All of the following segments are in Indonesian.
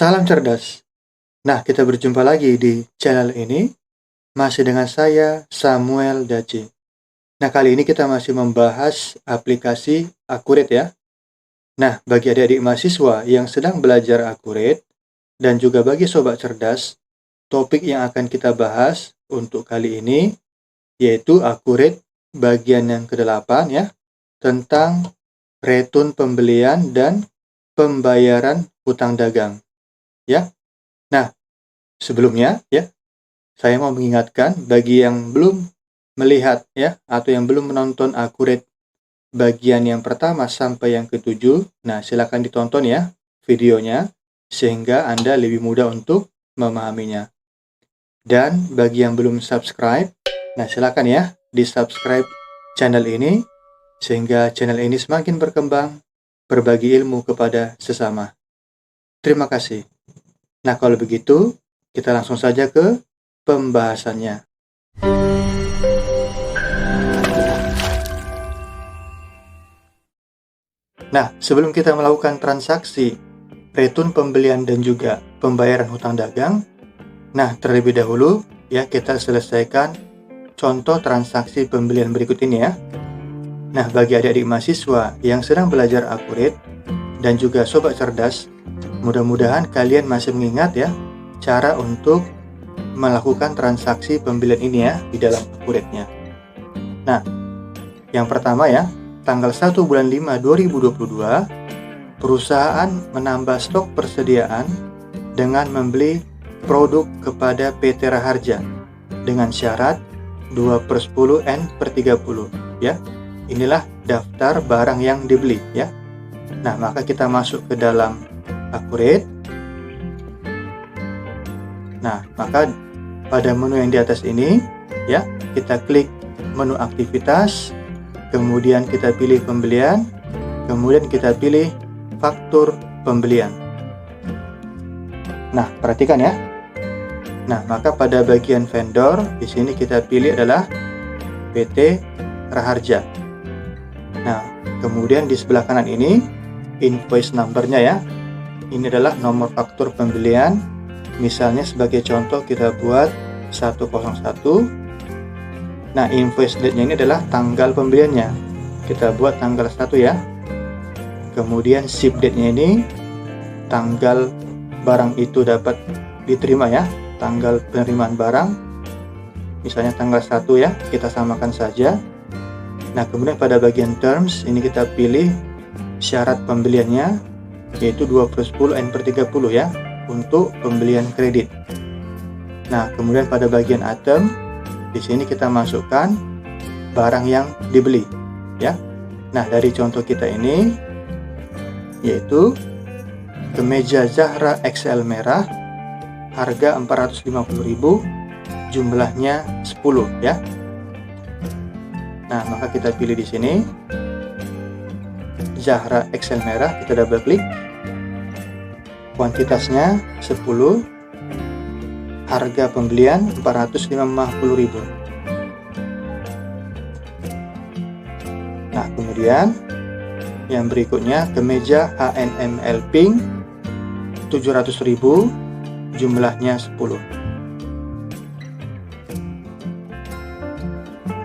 Salam cerdas. Nah, kita berjumpa lagi di channel ini, masih dengan saya, Samuel Daci. Nah, kali ini kita masih membahas aplikasi Accurate ya. Nah, bagi adik-adik mahasiswa yang sedang belajar Accurate, dan juga bagi sobat cerdas, topik yang akan kita bahas untuk kali ini, yaitu Accurate bagian yang ke-8 ya, tentang return pembelian dan pembayaran hutang dagang. Ya. Nah, sebelumnya ya, saya mau mengingatkan bagi yang belum melihat ya atau yang belum menonton Accurate bagian yang pertama sampai yang ke-7, nah silakan ditonton ya videonya sehingga Anda lebih mudah untuk memahaminya. Dan bagi yang belum subscribe, nah silakan ya di-subscribe channel ini sehingga channel ini semakin berkembang, berbagi ilmu kepada sesama. Terima kasih. Nah, kalau begitu, kita langsung saja ke pembahasannya. Nah, sebelum kita melakukan transaksi return pembelian dan juga pembayaran hutang dagang, nah terlebih dahulu ya kita selesaikan contoh transaksi pembelian berikut ini ya. Nah, bagi adik-adik mahasiswa yang sedang belajar Accurate dan juga sobat cerdas, mudah-mudahan kalian masih mengingat ya cara untuk melakukan transaksi pembelian ini ya di dalam Accurate-nya. Nah, yang pertama ya, tanggal 1 bulan 5 2022, perusahaan menambah stok persediaan dengan membeli produk kepada PT Raharja dengan syarat 2/10 N/30 ya. Inilah daftar barang yang dibeli ya. Nah, maka kita masuk ke dalam Accurate. Nah, maka pada menu yang di atas ini ya, kita klik menu aktivitas, kemudian kita pilih pembelian, kemudian kita pilih faktur pembelian. Nah, perhatikan ya. Nah, maka pada bagian vendor di sini kita pilih adalah PT Raharja. Nah, kemudian di sebelah kanan ini invoice number-nya ya. Ini adalah nomor faktur pembelian. Misalnya sebagai contoh kita buat 101. Nah, invoice date-nya ini adalah tanggal pembeliannya. Kita buat tanggal 1 ya. Kemudian ship date-nya ini tanggal barang itu dapat diterima ya, tanggal penerimaan barang. Misalnya tanggal 1 ya, kita samakan saja. Nah, kemudian pada bagian terms ini kita pilih syarat pembeliannya yaitu 2/10 N/30 ya untuk pembelian kredit. Nah, kemudian pada bagian item di sini kita masukkan barang yang dibeli ya. Nah, dari contoh kita ini yaitu kemeja Zahra XL merah harga 450.000, jumlahnya 10 ya. Nah, maka kita pilih di sini Zahra XL merah, kita double klik. Kuantitasnya 10, harga pembelian 450.000. Nah, kemudian yang berikutnya kemeja HNML pink 700.000, jumlahnya 10.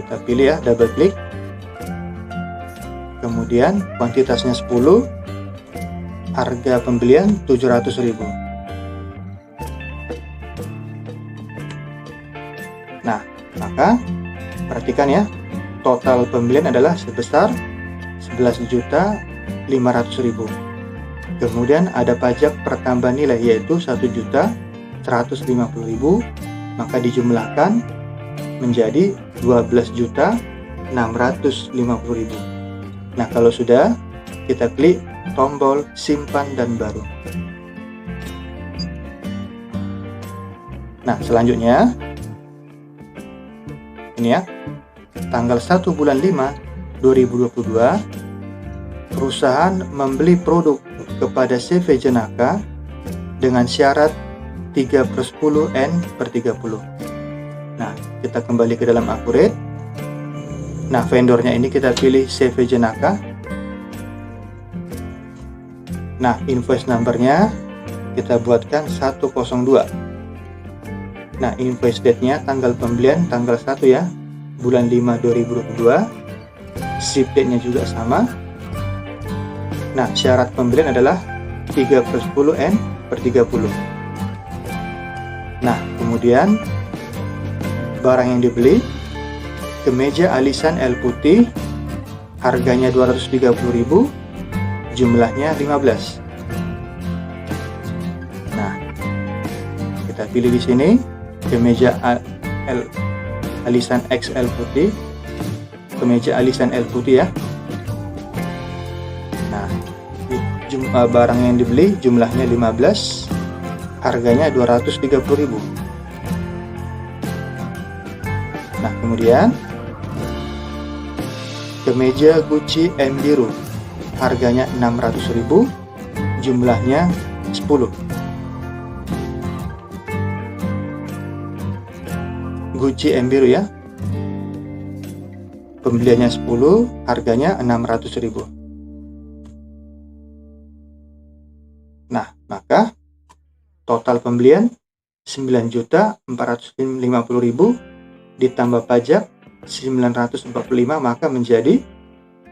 Kita pilih ya, double klik. Kemudian kuantitasnya 10, harga pembelian 700.000. Nah, maka perhatikan ya, total pembelian adalah sebesar 11.500.000. Kemudian ada pajak pertambahan nilai yaitu 1.150.000, maka dijumlahkan menjadi 12.650.000. Nah, kalau sudah, kita klik tombol simpan dan baru. Nah, selanjutnya ini ya, tanggal 1 bulan 5 2022, perusahaan membeli produk kepada CV Jenaka dengan syarat 3/10 N/30. Nah, kita kembali ke dalam Accurate. Nah, vendornya ini kita pilih CV Jenaka. Nah, invoice number-nya kita buatkan 102. Nah, invoice date-nya tanggal pembelian tanggal 1 ya, bulan 5 2022. Ship date-nya juga sama. Nah, syarat pembelian adalah 3/10 N/30. Nah, kemudian barang yang dibeli, kemeja alisan L putih, harganya 230.000, jumlahnya 15. Nah, kita pilih di sini kemeja alisan XL putih, kemeja alisan L putih ya. Nah, barang yang dibeli jumlahnya 15, harganya 230.000. Nah, kemudian kemeja Gucci M biru, harganya 600.000, jumlahnya 10. Gucci M biru ya, pembeliannya 10, harganya 600.000. Nah, maka total pembelian 9.450.000 ditambah pajak 945, maka menjadi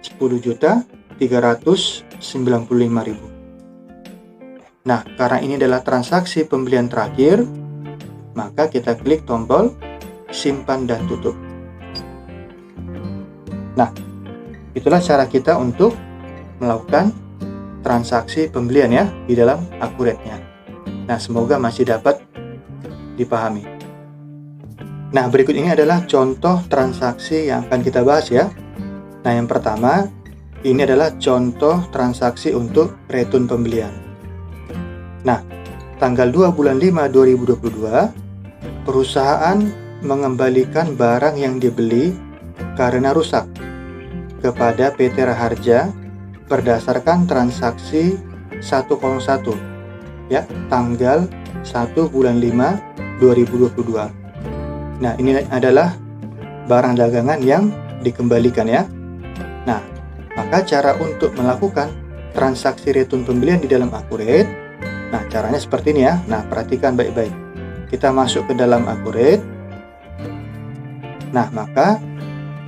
10.395.000. Nah, karena ini adalah transaksi pembelian terakhir, maka kita klik tombol simpan dan tutup. Nah, itulah cara kita untuk melakukan transaksi pembelian ya di dalam Accurate-nya. Nah, semoga masih dapat dipahami. Nah, berikut ini adalah contoh transaksi yang akan kita bahas ya. Nah, yang pertama, ini adalah contoh transaksi untuk return pembelian. Nah, tanggal 2 bulan 5 2022, perusahaan mengembalikan barang yang dibeli karena rusak kepada PT Raharja berdasarkan transaksi 101 ya, tanggal 1 bulan 5 2022. Nah, ini adalah barang dagangan yang dikembalikan ya. Nah, maka cara untuk melakukan transaksi return pembelian di dalam Accurate, nah caranya seperti ini ya. Nah, perhatikan baik-baik. Kita masuk ke dalam Accurate. Nah, maka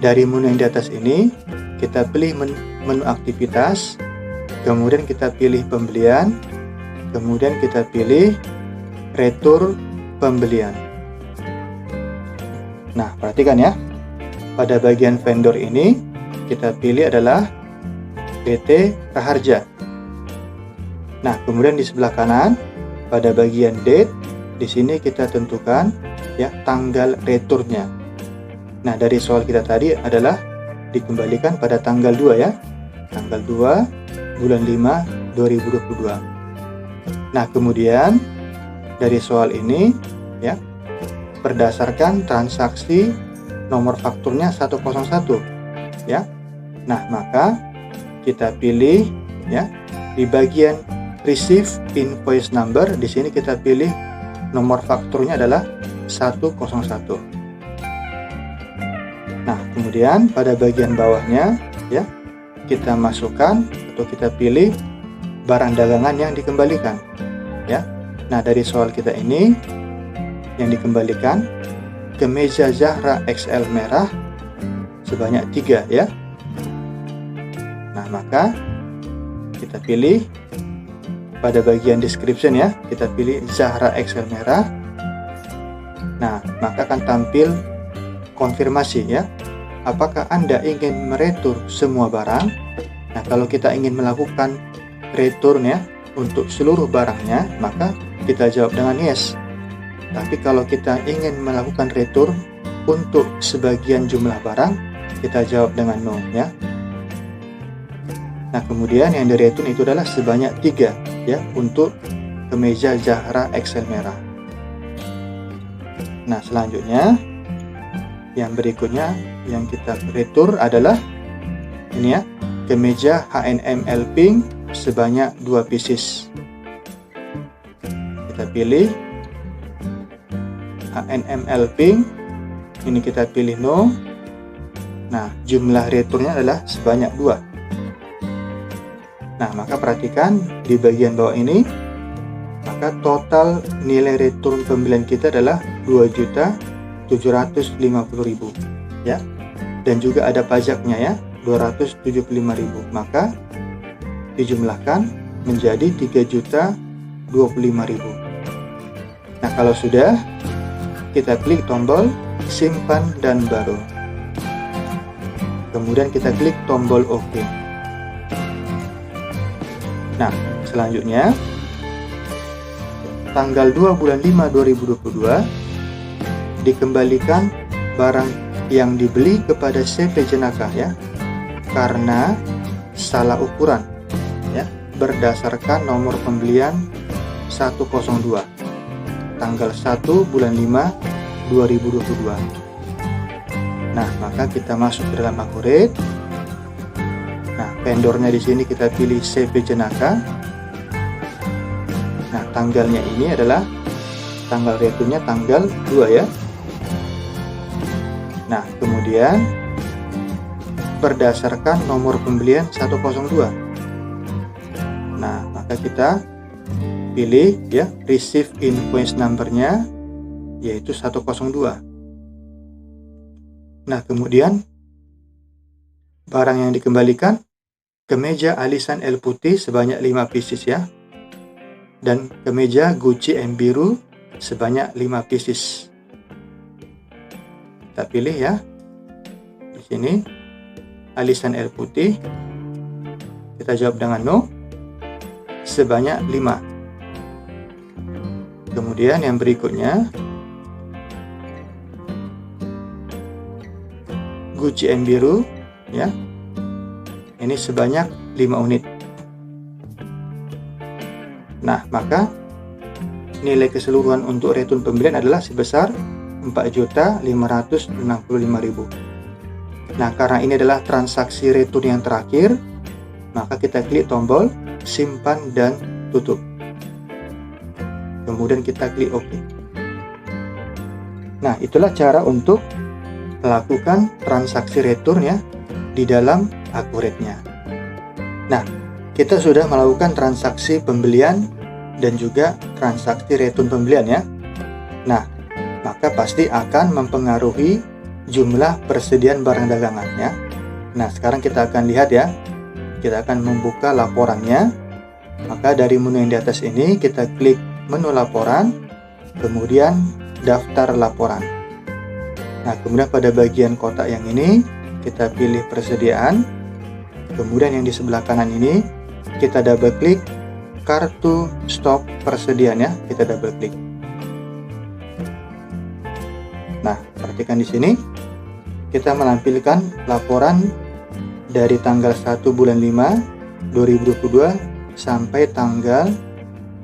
dari menu yang di atas ini, kita pilih menu aktivitas, kemudian kita pilih pembelian, kemudian kita pilih retur pembelian. Nah, perhatikan ya, pada bagian vendor ini, kita pilih adalah PT Raharja. Nah, kemudian di sebelah kanan, pada bagian date, di sini kita tentukan ya tanggal returnya. Nah, dari soal kita tadi adalah dikembalikan pada tanggal 2 ya. Tanggal 2 bulan 5 2022. Nah, kemudian dari soal ini ya, berdasarkan transaksi nomor fakturnya 101 ya. Nah, maka kita pilih ya di bagian receive invoice number, di sini kita pilih nomor fakturnya adalah 101. Nah, kemudian pada bagian bawahnya ya, kita masukkan atau kita pilih barang dagangan yang dikembalikan ya. Nah, dari soal kita ini yang dikembalikan kemeja Zahra XL merah sebanyak 3 ya. Nah, maka kita pilih pada bagian description ya, kita pilih Zahra XL merah. Nah, maka akan tampil konfirmasi ya, apakah Anda ingin meretur semua barang. Nah, kalau kita ingin melakukan return ya untuk seluruh barangnya, maka kita jawab dengan yes. Tapi kalau kita ingin melakukan return untuk sebagian jumlah barang, kita jawab dengan no ya. Nah, kemudian yang di return itu adalah sebanyak 3 ya untuk kemeja Zahra XL merah. Nah, selanjutnya yang berikutnya yang kita retur adalah ini ya, kemeja H&M L pink sebanyak 2 pieces. Kita pilih H&M L pink, ini kita pilih no. Nah, jumlah returnya adalah sebanyak 2. Nah, maka perhatikan di bagian bawah ini maka total nilai return pembelian kita adalah 2.750.000 ya. Dan juga ada pajaknya ya, 275.000. Maka dijumlahkan menjadi 3.025.000. Nah, kalau sudah, kita klik tombol simpan dan baru. Kemudian kita klik tombol OK. Nah, selanjutnya tanggal 2 bulan 5 2022 dikembalikan barang yang dibeli kepada CP Jenaka ya, karena salah ukuran ya, berdasarkan nomor pembelian 102 tanggal 1 bulan 5 2022. Nah, maka kita masuk ke dalam Accurate. Nah, vendornya di sini kita pilih CP Jenaka. Nah, tanggalnya ini adalah tanggal returnnya tanggal 2 ya. Nah, kemudian berdasarkan nomor pembelian 102. Nah, maka kita pilih ya receive invoice number-nya yaitu 102. Nah, kemudian barang yang dikembalikan kemeja alisan L putih sebanyak 5 pieces ya. Dan kemeja Gucci M biru sebanyak 5 pieces. Kita pilih ya. Di sini alisan L putih. Kita jawab dengan no. Sebanyak 5. Kemudian yang berikutnya Gucci M biru ya. Ini sebanyak 5 unit. Nah, maka nilai keseluruhan untuk return pembelian adalah sebesar 4.565.000. Nah, karena ini adalah transaksi return yang terakhir, maka kita klik tombol simpan dan tutup. Kemudian kita klik OK. Nah, itulah cara untuk melakukan transaksi return ya di dalam Accurate-nya. Nah, kita sudah melakukan transaksi pembelian dan juga transaksi return pembelian ya. Nah, maka pasti akan mempengaruhi jumlah persediaan barang dagangan ya. Nah, sekarang kita akan lihat ya. Kita akan membuka laporannya. Maka dari menu yang di atas ini kita klik menu laporan, kemudian daftar laporan. Nah, kemudian pada bagian kotak yang ini kita pilih persediaan. Kemudian yang di sebelah kanan ini kita double klik kartu stok persediaan ya, kita double klik. Nah, perhatikan di sini kita menampilkan laporan dari tanggal 1 bulan 5 2022 sampai tanggal,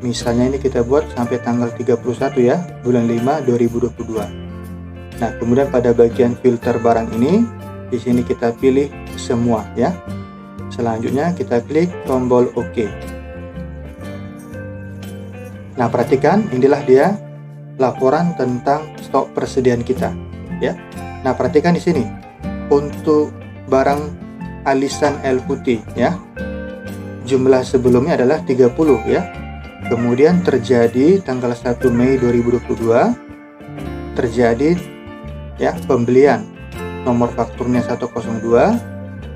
misalnya ini kita buat sampai tanggal 31 ya, bulan 5 2022. Nah, kemudian pada bagian filter barang ini di sini kita pilih semua ya. Selanjutnya kita klik tombol OK. Nah, perhatikan inilah dia laporan tentang stok persediaan kita ya. Nah, perhatikan di sini untuk barang alisan L putih ya, jumlah sebelumnya adalah 30 ya. Kemudian terjadi tanggal 1 Mei 2022 terjadi ya pembelian, nomor fakturnya 102.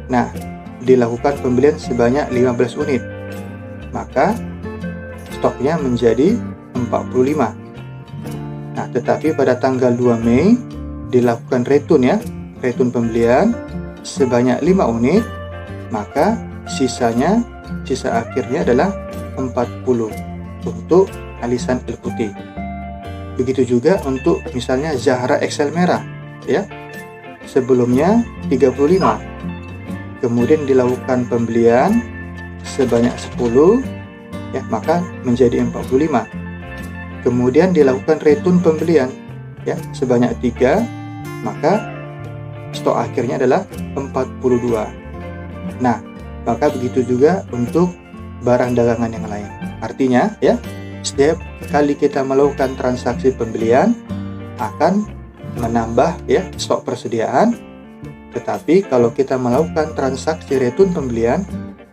Nah, dilakukan pembelian sebanyak 15 unit. Maka stoknya menjadi 45. Nah, tetapi pada tanggal 2 Mei dilakukan return ya, return pembelian sebanyak 5 unit, maka sisa akhirnya adalah 40 untuk alisan L putih. Begitu juga untuk misalnya Zahra XL merah ya. Sebelumnya 35. Kemudian dilakukan pembelian sebanyak 10 ya, maka menjadi 45. Kemudian dilakukan return pembelian ya sebanyak 3, maka stok akhirnya adalah 42. Nah, maka begitu juga untuk barang dagangan yang lain. Artinya ya, setiap kali kita melakukan transaksi pembelian akan menambah ya stok persediaan. Tetapi kalau kita melakukan transaksi return pembelian,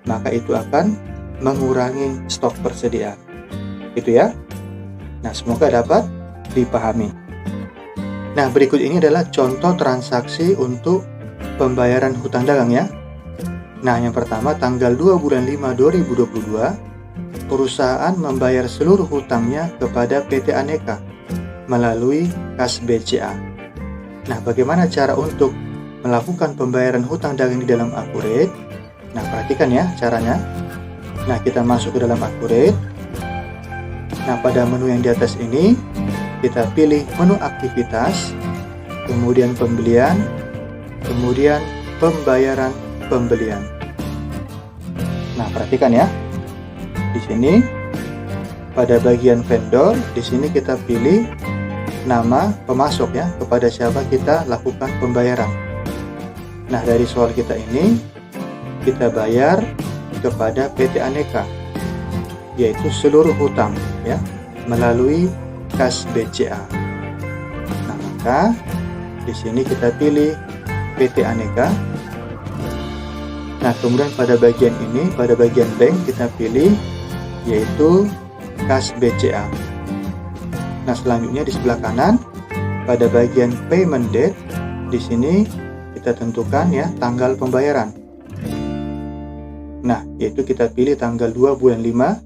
maka itu akan mengurangi stok persediaan. Itu ya. Nah, semoga dapat dipahami. Nah, berikut ini adalah contoh transaksi untuk pembayaran hutang dagang ya. Nah, yang pertama tanggal 2 bulan 5 2022, perusahaan membayar seluruh hutangnya kepada PT Aneka melalui kas BCA. Nah, bagaimana cara untuk melakukan pembayaran hutang dagang di dalam Accurate? Nah, perhatikan ya caranya. Nah, kita masuk ke dalam Accurate. Nah, pada menu yang di atas ini, kita pilih menu aktivitas, kemudian pembelian, kemudian pembayaran pembelian. Nah, perhatikan ya. Di sini, pada bagian vendor, di sini kita pilih nama pemasok ya, kepada siapa kita lakukan pembayaran. Nah, dari soal kita ini, kita bayar kepada PT Aneka, yaitu seluruh hutang ya, melalui kas BCA. Nah, maka di sini kita pilih PT Aneka. Nah, kemudian pada bagian ini, pada bagian bank kita pilih yaitu kas BCA. Nah, selanjutnya di sebelah kanan pada bagian payment date, di sini kita tentukan ya tanggal pembayaran. Nah, yaitu kita pilih tanggal 2 bulan 5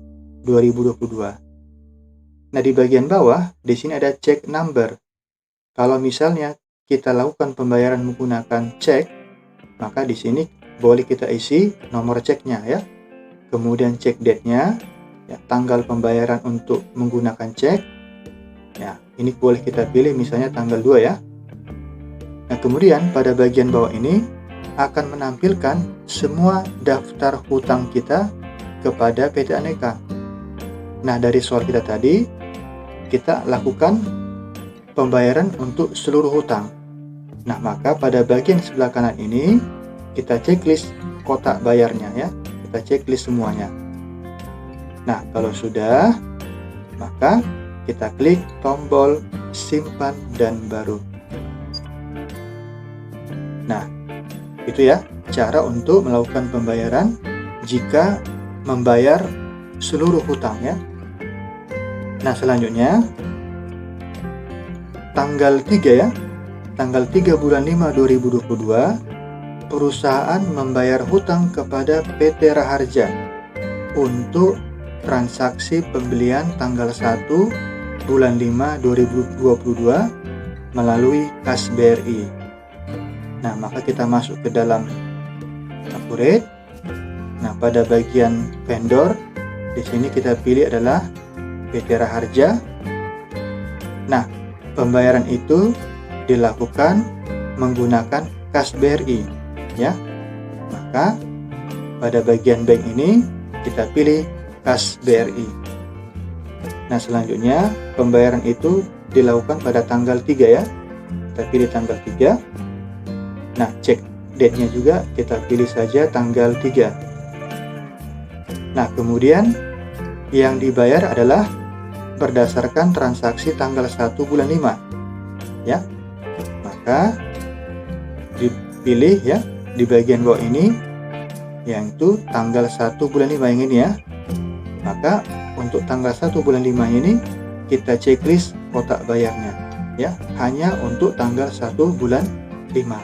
2022. Nah, di bagian bawah di sini ada check number. Kalau misalnya kita lakukan pembayaran menggunakan cek, maka di sini boleh kita isi nomor ceknya ya. Kemudian check date-nya, ya, tanggal pembayaran untuk menggunakan cek. Ya, ini boleh kita pilih misalnya tanggal 2 ya. Nah, kemudian pada bagian bawah ini akan menampilkan semua daftar hutang kita kepada PT Aneka. Nah, dari soal kita tadi, kita lakukan pembayaran untuk seluruh hutang. Nah, maka pada bagian sebelah kanan ini, kita checklist kotak bayarnya ya. Kita checklist semuanya. Nah, kalau sudah, maka kita klik tombol simpan dan baru. Nah, itu ya cara untuk melakukan pembayaran jika membayar seluruh hutang ya. Nah, selanjutnya tanggal 3 ya. Tanggal 3 bulan 5 2022, perusahaan membayar hutang kepada PT Raharja untuk transaksi pembelian tanggal 1 bulan 5 2022 melalui kas BRI. Nah, maka kita masuk ke dalam Accurate. Nah, pada bagian vendor di sini kita pilih adalah PT Raharja. Nah, pembayaran itu dilakukan menggunakan kas BRI ya. Maka pada bagian bank ini kita pilih kas BRI. Nah, selanjutnya pembayaran itu dilakukan pada tanggal 3 ya. Kita pilih tanggal 3. Nah, cek date-nya juga kita pilih saja tanggal 3. Nah, kemudian yang dibayar adalah berdasarkan transaksi tanggal 1 bulan 5 ya. Maka dipilih ya di bagian bawah ini yang itu tanggal 1 bulan 5 yang ini ya. Maka untuk tanggal 1 bulan 5 ini kita checklist kotak bayarnya ya, hanya untuk tanggal 1 bulan 5.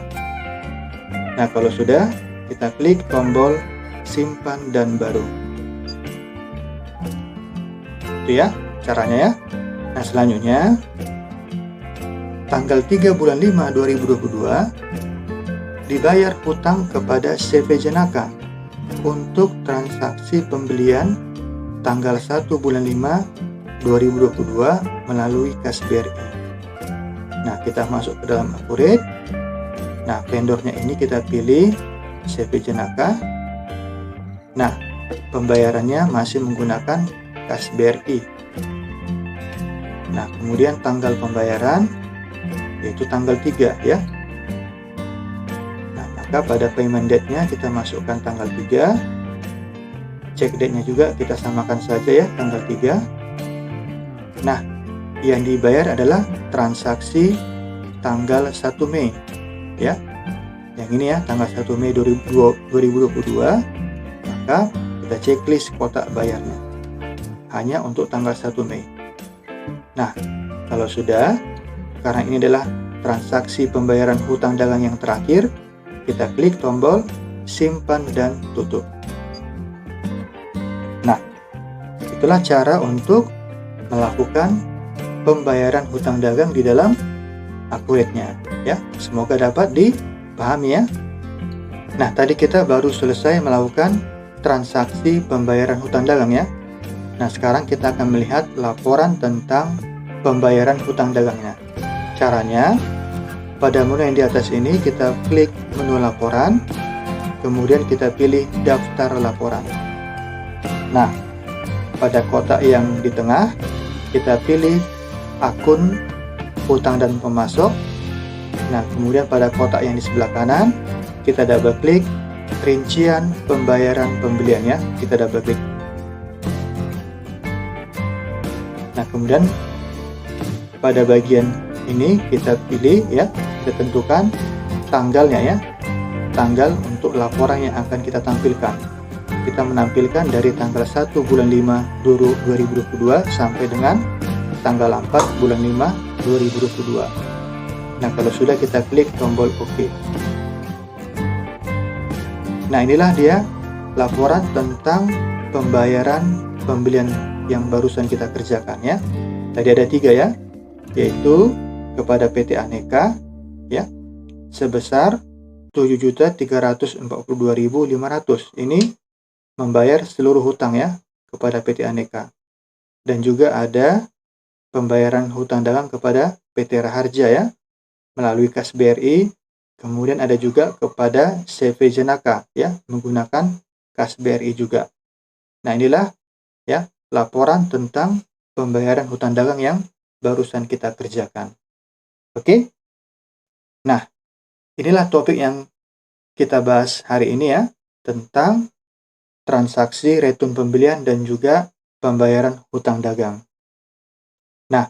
Nah, kalau sudah, kita klik tombol simpan dan baru. Itu ya caranya ya. Nah, selanjutnya tanggal 3 bulan 5 2022 dibayar hutang kepada CV Jenaka untuk transaksi pembelian tanggal 1 bulan 5 2022 melalui kas BRI. Nah, kita masuk ke dalam Accurate. Nah, vendornya ini kita pilih CV Jenaka. Nah, pembayarannya masih menggunakan kas BRI. Nah, kemudian tanggal pembayaran yaitu tanggal 3 ya. Nah, maka pada payment date-nya kita masukkan tanggal 3. Check date-nya juga kita samakan saja ya, tanggal 3. Nah, yang dibayar adalah transaksi tanggal 1 Mei ya. Yang ini ya, tanggal 1 Mei 2022. Maka kita checklist kotak bayarnya hanya untuk tanggal 1 Mei. Nah, kalau sudah, karena ini adalah transaksi pembayaran hutang dagang yang terakhir, kita klik tombol simpan dan tutup. Nah, itulah cara untuk melakukan pembayaran hutang dagang di dalam Accurate-nya, ya. Semoga dapat dipahami ya. Nah, tadi kita baru selesai melakukan transaksi pembayaran hutang dagang ya. Nah, sekarang kita akan melihat laporan tentang pembayaran hutang dagangnya. Caranya, pada menu yang di atas ini kita klik menu laporan, kemudian kita pilih daftar laporan. Nah, pada kotak yang di tengah, kita pilih akun hutang dan pemasok. Nah, kemudian pada kotak yang di sebelah kanan, kita double klik rincian pembayaran pembelian ya. Kita double klik. Nah, kemudian pada bagian ini kita pilih ya, kita tentukan tanggalnya ya. Tanggal untuk laporan yang akan kita tampilkan. Kita menampilkan dari tanggal 1 bulan 5 2022 sampai dengan tanggal 4 bulan 5 2022. Nah, kalau sudah kita klik tombol OK. Nah, inilah dia laporan tentang pembayaran pembelian yang barusan kita kerjakan ya. Tadi ada 3 ya, yaitu kepada PT Aneka ya, sebesar 7.342.500. Ini membayar seluruh hutang ya kepada PT Aneka. Dan juga ada pembayaran hutang dagang kepada PT Raharja ya, melalui kas BRI. Kemudian ada juga kepada CV Jenaka ya, menggunakan kas BRI juga. Nah, inilah ya laporan tentang pembayaran hutang dagang yang barusan kita kerjakan. Oke? Nah, inilah topik yang kita bahas hari ini ya, tentang transaksi retun pembelian dan juga pembayaran hutang dagang. Nah,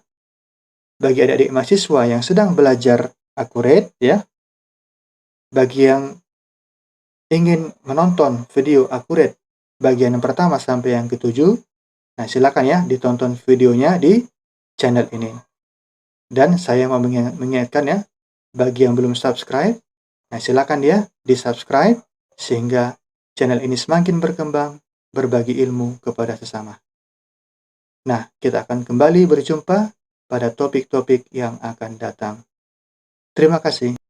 bagi adik-adik mahasiswa yang sedang belajar Accurate ya, bagi yang ingin menonton video Accurate bagian yang pertama sampai yang ke-7, nah silakan ya ditonton videonya di channel ini. Dan saya mau mengingatkan ya, bagi yang belum subscribe, nah silakan ya di-subscribe sehingga channel ini semakin berkembang, berbagi ilmu kepada sesama. Nah, kita akan kembali berjumpa pada topik-topik yang akan datang. Terima kasih.